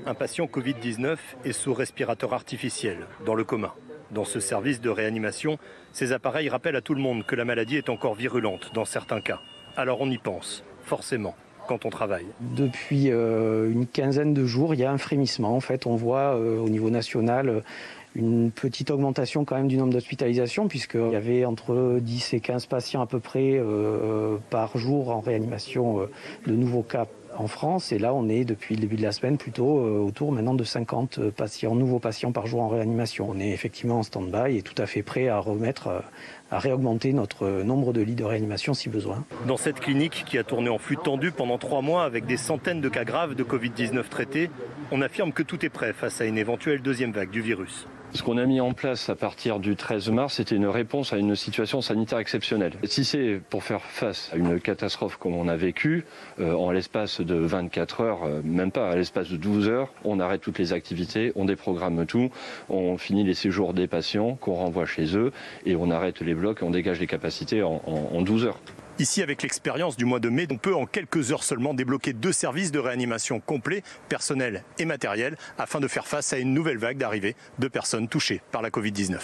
Un patient Covid-19 est sous respirateur artificiel, dans le coma. Dans ce service de réanimation, ces appareils rappellent à tout le monde que la maladie est encore virulente dans certains cas. Alors on y pense, forcément, quand on travaille. Depuis une quinzaine de jours, il y a un frémissement. En fait, on voit au niveau national une petite augmentation quand même du nombre d'hospitalisations, puisqu'il y avait entre 10 et 15 patients à peu près par jour en réanimation de nouveaux cas en France. Et là, on est depuis le début de la semaine plutôt autour maintenant de 50 nouveaux patients par jour en réanimation. On est effectivement en stand-by et tout à fait prêt à réaugmenter notre nombre de lits de réanimation si besoin. Dans cette clinique qui a tourné en flux tendu pendant 3 mois avec des centaines de cas graves de Covid-19 traités, on affirme que tout est prêt face à une éventuelle deuxième vague du virus. Ce qu'on a mis en place à partir du 13 mars, c'était une réponse à une situation sanitaire exceptionnelle. Si c'est pour faire face à une catastrophe comme on a vécu, en l'espace de 24 heures, même pas, à l'espace de 12 heures, on arrête toutes les activités, on déprogramme tout, on finit les séjours des patients qu'on renvoie chez eux et on arrête les blocs et on dégage les capacités en 12 heures. Ici, avec l'expérience du mois de mai, on peut en quelques heures seulement débloquer 2 services de réanimation complets, personnel et matériel, afin de faire face à une nouvelle vague d'arrivée de personnes touchées par la Covid-19.